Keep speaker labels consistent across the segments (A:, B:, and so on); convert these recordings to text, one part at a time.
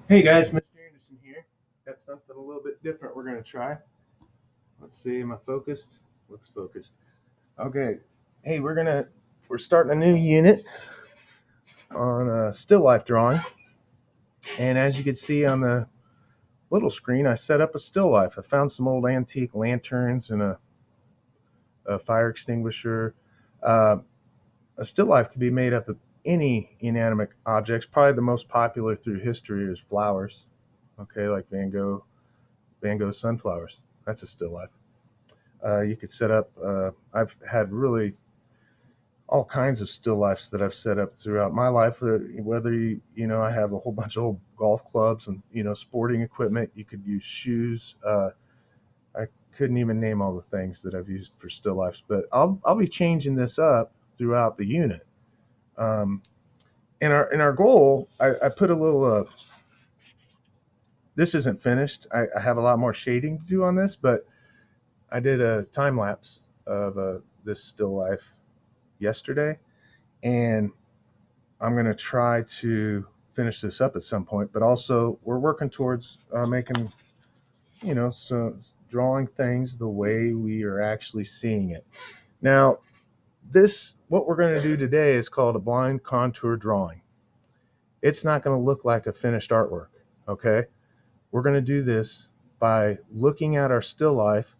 A: Hey guys, Mr. Anderson here. Got something a little bit different we're going to try. Let's see, am I focused? Looks focused. Okay. Hey, we're starting a new unit on still life drawing. And as you can see on the little screen, I set up a still life. I found some old antique lanterns and a fire extinguisher. Uh, a still life can be made up of any inanimate objects. Probably the most popular through history is flowers. Okay, like Van Gogh sunflowers. That's a still life. You could set up. I've had really all kinds of still lifes that I've set up throughout my life. Whether I have a whole bunch of old golf clubs and sporting equipment. You could use shoes. I couldn't even name all the things that I've used for still lifes, but I'll be changing this up throughout the unit. Um, in our goal, I put a little. This isn't finished. I have a lot more shading to do on this, but I did a time lapse of this still life yesterday, and I'm going to try to finish this up at some point. But also, we're working towards making, so drawing things the way we are actually seeing it. Now, what we're going to do today is called a blind contour drawing. It's not going to look like a finished artwork, okay? We're going to do this by looking at our still life,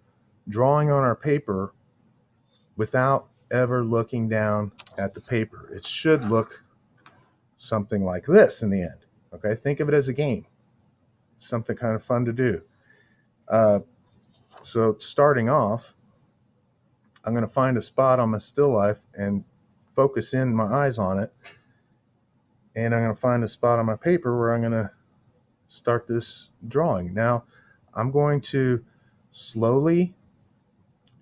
A: drawing on our paper without ever looking down at the paper. It should look something like this in the end. Okay, think of it as a game. It's something kind of fun to do. Uh, so starting off, I'm going to find a spot on my still life and focus in my eyes on it. And I'm going to find a spot on my paper where I'm going to start this drawing. Now, I'm going to slowly,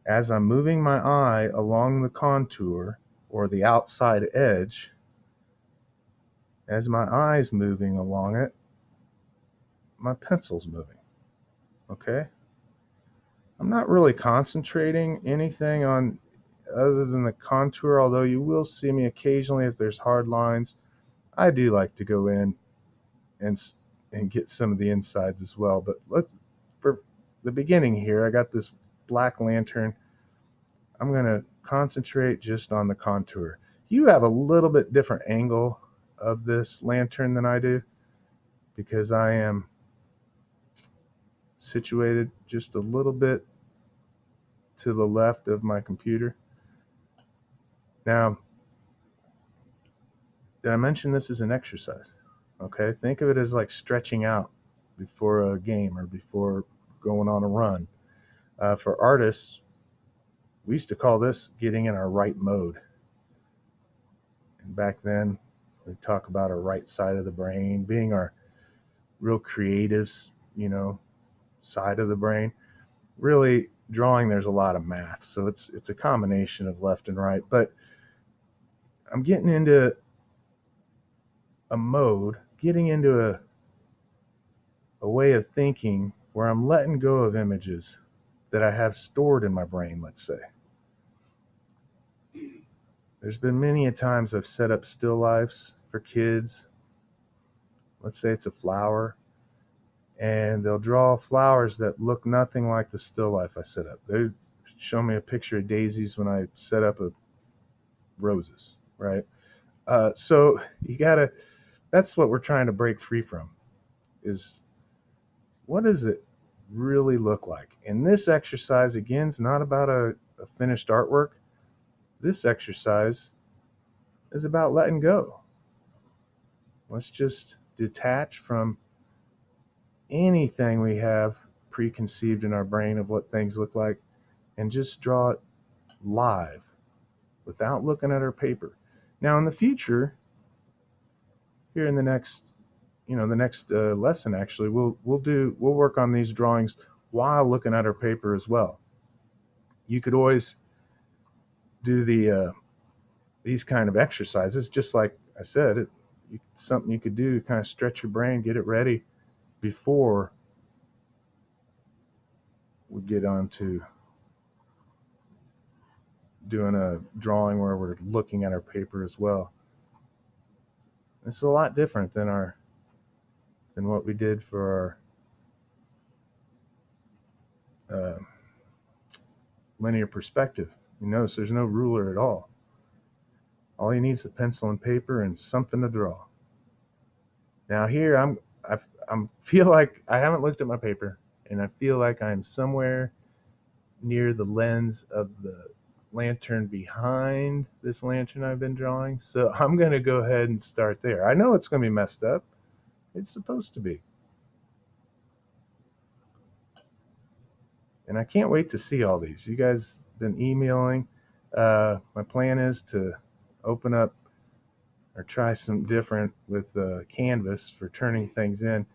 A: as I'm moving my eye along the contour or the outside edge, as my eye's moving along it, my pencil's moving. Okay? I'm not really concentrating anything on other than the contour, although you will see me occasionally if there's hard lines. I do like to go in and get some of the insides as well. But for the beginning here, I got this black lantern. I'm going to concentrate just on the contour. You have a little bit different angle of this lantern than I do because I am situated just a little bit to the left of my computer. Now, did I mention this is an exercise? Okay, think of it as like stretching out before a game or before going on a run. For artists, we used to call this getting in our right mode. And back then, we talk about our right side of the brain being our real creatives, side of the brain. Really, drawing, there's a lot of math, so it's a combination of left and right. But I'm getting into a mode, getting into a way of thinking where I'm letting go of images that I have stored in my brain, let's say. There's been many a times I've set up still lifes for kids. Let's say it's a flower, and they'll draw flowers that look nothing like the still life I set up. They show me a picture of daisies when I set up roses, right? So that's what we're trying to break free from, is what does it really look like? And this exercise, again, is not about a finished artwork. This exercise is about letting go. Let's just detach from anything we have preconceived in our brain of what things look like and just draw it live without looking at our paper. Now, in the future, here in the next lesson, actually, we'll work on these drawings while looking at our paper as well. You could always do these kind of exercises, just like I said, something you could do to kind of stretch your brain, get it ready before we get on to doing a drawing where we're looking at our paper as well. It's a lot different than our than what we did for our linear perspective. You notice there's no ruler at all. All you need is a pencil and paper and something to draw. Now here I feel like I haven't looked at my paper, and I feel like I'm somewhere near the lens of the lantern behind this lantern I've been drawing. So I'm going to go ahead and start there. I know it's going to be messed up. It's supposed to be. And I can't wait to see all these. You guys have been emailing. My plan is to open up or try some different with Canvas for turning things in.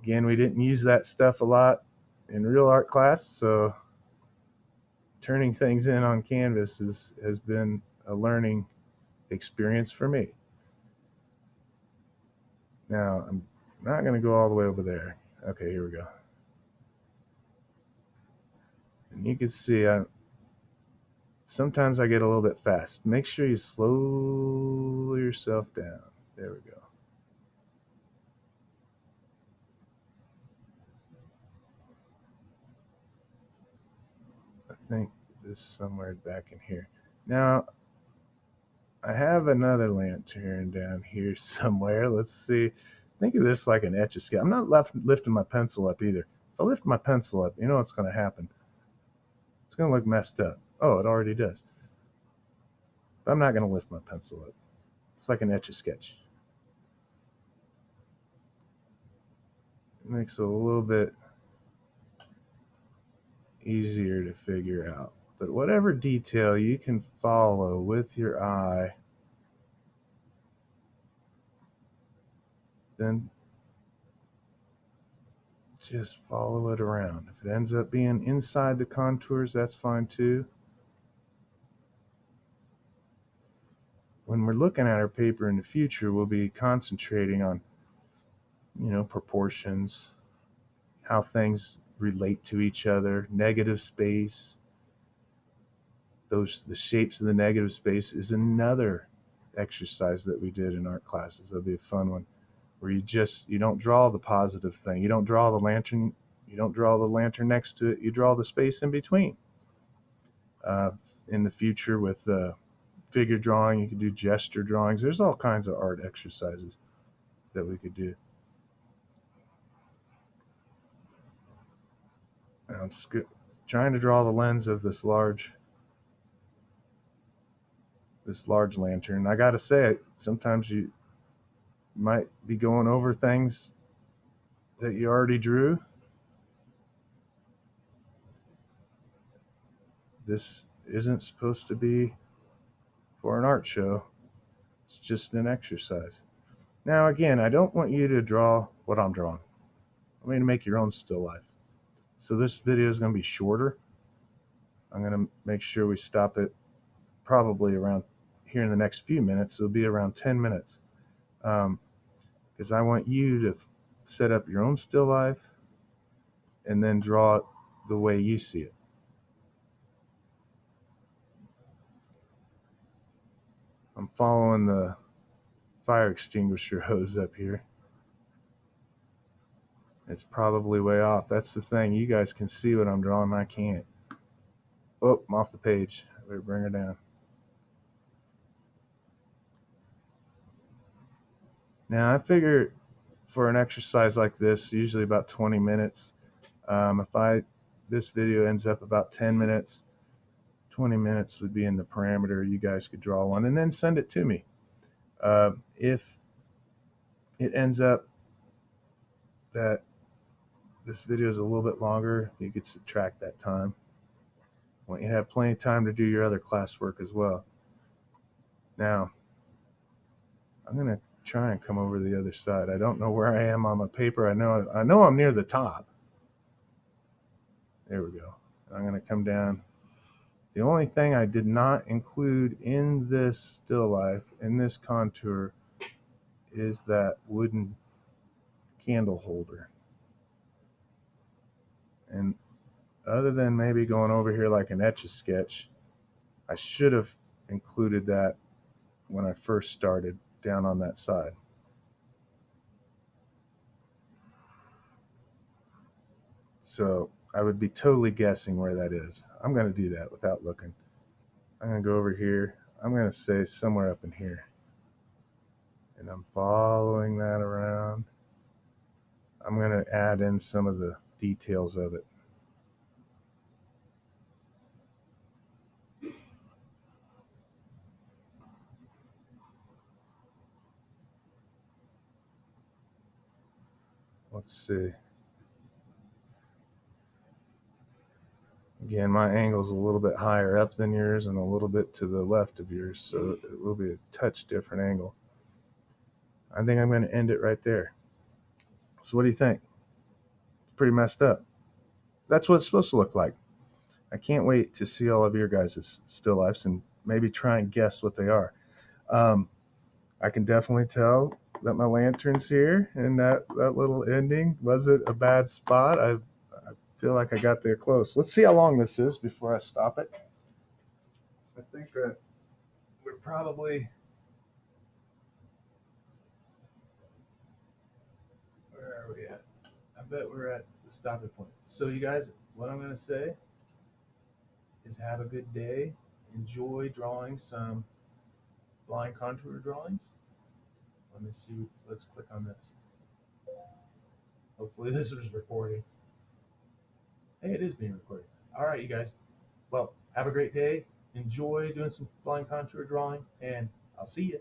A: Again, we didn't use that stuff a lot in real art class, so turning things in on Canvas has been a learning experience for me. Now, I'm not going to go all the way over there. Okay, here we go. And you can see sometimes I get a little bit fast. Make sure you slow yourself down. There we go. I think this is somewhere back in here. Now, I have another lantern down here somewhere. Let's see. Think of this like an Etch-a-Sketch. I'm not lifting my pencil up either. If I lift my pencil up, you know what's going to happen. It's going to look messed up. Oh, it already does. But I'm not going to lift my pencil up. It's like an Etch-a-Sketch. It makes it a little bit easier to figure out. But whatever detail you can follow with your eye, then just follow it around. If it ends up being inside the contours, that's fine too. When we're looking at our paper in the future, we'll be concentrating on, proportions, how things relate to each other, negative space. The shapes of the negative space is another exercise that we did in art classes. That'll be a fun one, where you don't draw the positive thing. You don't draw the lantern. You don't draw the lantern next to it. You draw the space in between. In the future, with figure drawing, you could do gesture drawings. There's all kinds of art exercises that we could do. I'm trying to draw the lens of this large lantern. I gotta say, sometimes you might be going over things that you already drew. This isn't supposed to be for an art show. It's just an exercise. Now, again, I don't want you to draw what I'm drawing. I want you to make your own still life. So this video is going to be shorter. I'm going to make sure we stop it probably around here in the next few minutes. It'll be around 10 minutes. Because I want you to set up your own still life and then draw it the way you see it. I'm following the fire extinguisher hose up here. It's probably way off. That's the thing. You guys can see what I'm drawing. I can't. Oh, I'm off the page. I better bring her down. Now, I figure for an exercise like this, usually about 20 minutes. If this video ends up about 10 minutes, 20 minutes would be in the parameter. You guys could draw one and then send it to me. If it ends up that this video is a little bit longer, you could subtract that time. I want you to have plenty of time to do your other classwork as well. Now, I'm going to try and come over to the other side. I don't know where I am on my paper. I know I'm near the top. There we go. I'm going to come down. The only thing I did not include in this still life, in this contour, is that wooden candle holder. And other than maybe going over here like an Etch-a-Sketch, I should have included that when I first started down on that side. So I would be totally guessing where that is. I'm going to do that without looking. I'm going to go over here. I'm going to say somewhere up in here. And I'm following that around. I'm going to add in some of the details of it. Let's see. Again, my angle's a little bit higher up than yours and a little bit to the left of yours, so it will be a touch different angle. I think I'm going to end it right there. So what do you think? It's pretty messed up. That's what it's supposed to look like. I can't wait to see all of your guys' still lifes and maybe try and guess what they are. Um, I can definitely tell that my lantern's here, and that little ending wasn't a bad spot. I feel like I got there close. Let's see how long this is before I stop it. I think we're probably, where are we at? I bet we're at the stopping point. So you guys, what I'm going to say is have a good day. Enjoy drawing some blind contour drawings. Let me see. Let's click on this. Hopefully this is recording. Hey, it is being recorded. All right, you guys. Well, have a great day. Enjoy doing some blind contour drawing, and I'll see you.